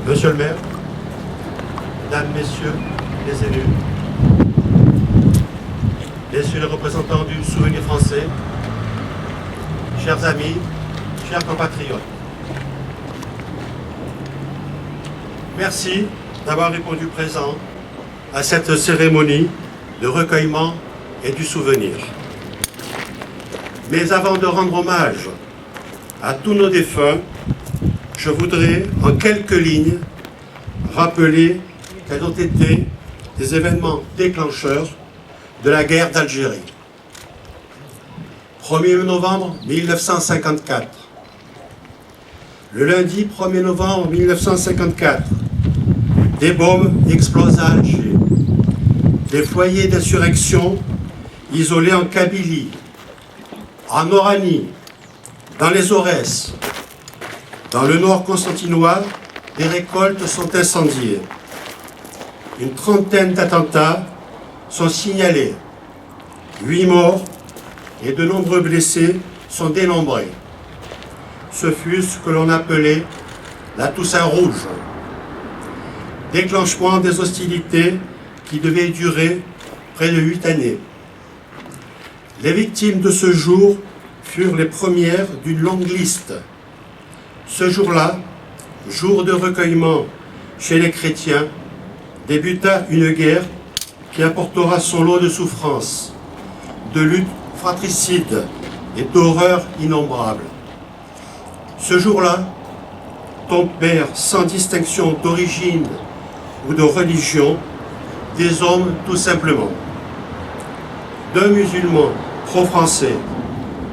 Monsieur le maire, mesdames, messieurs les élus, messieurs les représentants du Souvenir français, chers amis, chers compatriotes, merci d'avoir répondu présent à cette cérémonie de recueillement et du souvenir. Mais avant de rendre hommage à tous nos défunts, je voudrais, en quelques lignes, rappeler quels ont été les événements déclencheurs de la guerre d'Algérie. 1er novembre 1954. Le lundi 1er novembre 1954, des bombes explosent à Alger. Des foyers d'insurrection isolés en Kabylie, en Oranie, dans les Aurès. Dans le nord constantinois, des récoltes sont incendiées. Une trentaine d'attentats sont signalés. 8 morts et de nombreux blessés sont dénombrés. Ce fut ce que l'on appelait la Toussaint rouge. Déclenchement des hostilités qui devaient durer près de 8 années. Les victimes de ce jour furent les premières d'une longue liste. Ce jour-là, jour de recueillement chez les chrétiens, débuta une guerre qui apportera son lot de souffrances, de luttes fratricides et d'horreurs innombrables. Ce jour-là, tombèrent sans distinction d'origine ou de religion des hommes tout simplement. 2 musulmans pro-français,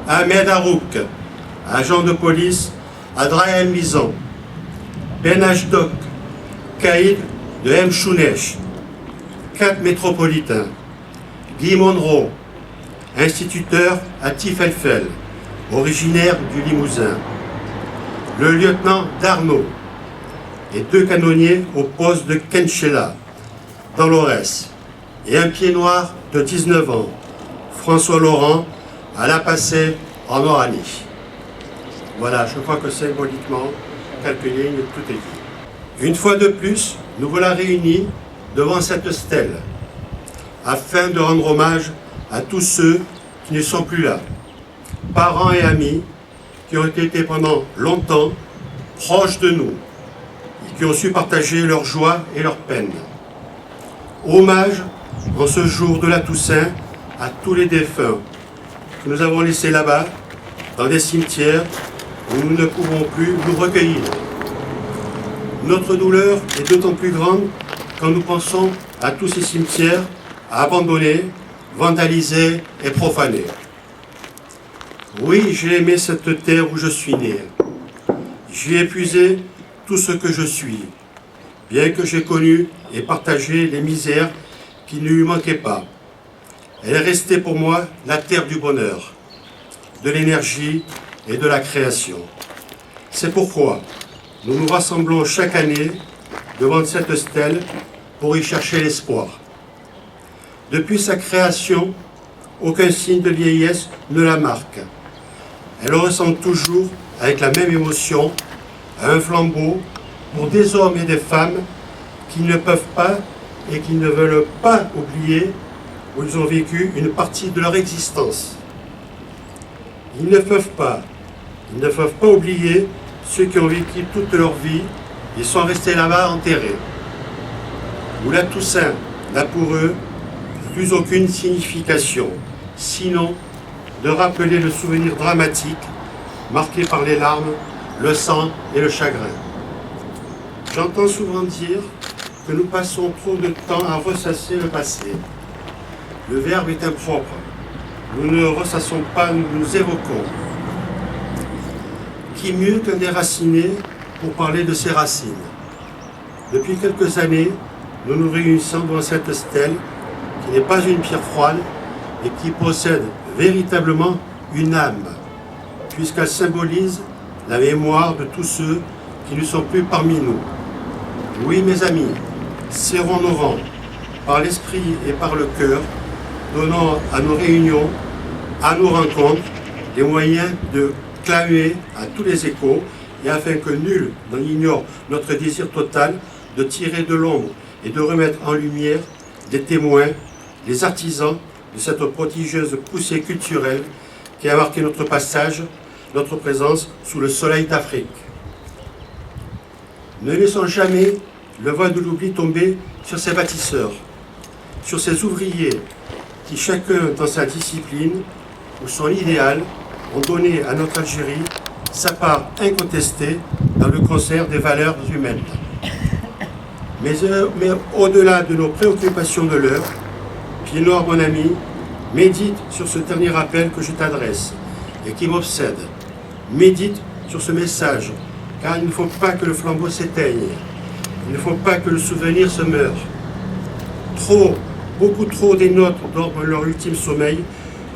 Ahmed Harouk, agent de police à Drah el-Mizan, Ben Ashdok, caïd de M. Chounesh, 4 métropolitains, Guy Monroe, instituteur à Tifelfel, originaire du Limousin, le lieutenant Darnaud et 2 canonniers au poste de Kenchela, dans l'Aurès, et un pied noir de 19 ans, François Laurent, à La Passée, en Oranie. Voilà, je crois que symboliquement, quelques lignes, tout est dit. Une fois de plus, nous voilà réunis devant cette stèle, afin de rendre hommage à tous ceux qui ne sont plus là, parents et amis qui ont été pendant longtemps proches de nous, et qui ont su partager leur joie et leur peine. Hommage en ce jour de la Toussaint à tous les défunts que nous avons laissés là-bas, dans des cimetières où nous ne pouvons plus nous recueillir. Notre douleur est d'autant plus grande quand nous pensons à tous ces cimetières abandonnés, vandalisés et profanés. Oui, j'ai aimé cette terre où je suis né. J'y ai puisé tout ce que je suis, bien que j'ai connu et partagé les misères qui ne lui manquaient pas. Elle est restée pour moi la terre du bonheur, de l'énergie et de la création. C'est pourquoi nous nous rassemblons chaque année devant cette stèle pour y chercher l'espoir. Depuis sa création, aucun signe de vieillesse ne la marque. Elle ressemble toujours avec la même émotion à un flambeau pour des hommes et des femmes qui ne peuvent pas et qui ne veulent pas oublier où ils ont vécu une partie de leur existence. Ils ne peuvent pas oublier ceux qui ont vécu toute leur vie et sont restés là-bas enterrés. Où la Toussaint n'a pour eux plus aucune signification, sinon de rappeler le souvenir dramatique marqué par les larmes, le sang et le chagrin. J'entends souvent dire que nous passons trop de temps à ressasser le passé. Le verbe est impropre. Nous ne ressassons pas, nous évoquons. Qui mieux qu'un déraciné pour parler de ses racines? Depuis quelques années, nous nous réunissons devant cette stèle qui n'est pas une pierre froide et qui possède véritablement une âme, puisqu'elle symbolise la mémoire de tous ceux qui ne sont plus parmi nous. Oui, mes amis, serrons nos rangs, par l'esprit et par le cœur, donnant à nos réunions à nos rencontres les moyens de clamer à tous les échos et afin que nul n'en ignore notre désir total de tirer de l'ombre et de remettre en lumière des témoins, les artisans de cette prodigieuse poussée culturelle qui a marqué notre passage, notre présence sous le soleil d'Afrique. Ne laissons jamais le voile de l'oubli tomber sur ces bâtisseurs, sur ces ouvriers qui, chacun dans sa discipline ou son idéal, ont donné à notre Algérie sa part incontestée dans le concert des valeurs humaines. Mais au-delà de nos préoccupations de l'heure, Pied-Noir, mon ami, médite sur ce dernier appel que je t'adresse et qui m'obsède. Médite sur ce message, car il ne faut pas que le flambeau s'éteigne. Il ne faut pas que le souvenir se meure. Trop, beaucoup trop des nôtres dorment leur ultime sommeil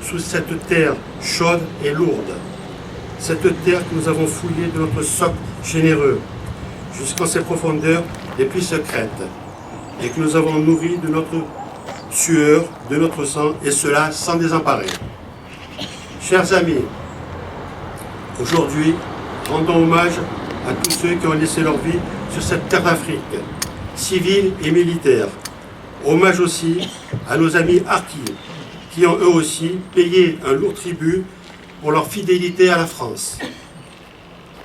sous cette terre chaude et lourde. Cette terre que nous avons fouillée de notre socle généreux, jusqu'en ses profondeurs les plus secrètes, et que nous avons nourrie de notre sueur, de notre sang, et cela sans désemparer. Chers amis, aujourd'hui, rendons hommage à tous ceux qui ont laissé leur vie sur cette terre d'Afrique, civils et militaires. Hommage aussi à nos amis harkis, qui ont eux aussi payé un lourd tribut pour leur fidélité à la France.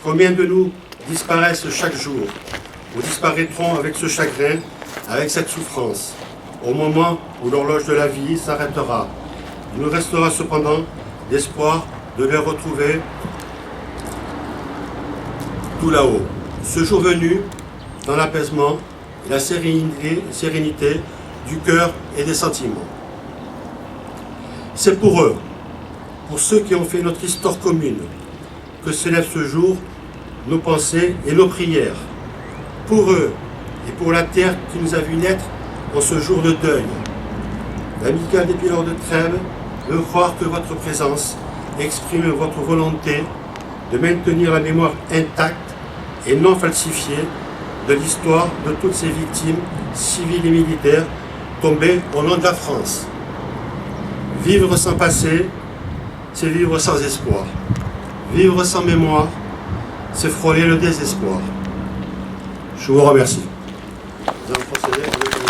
Combien de nous disparaissent chaque jour, ou disparaîtront avec ce chagrin, avec cette souffrance, au moment où l'horloge de la vie s'arrêtera. Il nous restera cependant l'espoir de les retrouver tout là-haut. Ce jour venu, dans l'apaisement et la sérénité du cœur et des sentiments. C'est pour eux, pour ceux qui ont fait notre histoire commune, que s'élèvent ce jour nos pensées et nos prières. Pour eux et pour la terre qui nous a vu naître en ce jour de deuil. L'amicale des Pylores de Trèbes veut croire que votre présence exprime votre volonté de maintenir la mémoire intacte et non falsifiée de l'histoire de toutes ces victimes civiles et militaires tombées au nom de la France. Vivre sans passé, c'est vivre sans espoir. Vivre sans mémoire, c'est frôler le désespoir. Je vous remercie. Nous allons procéder avec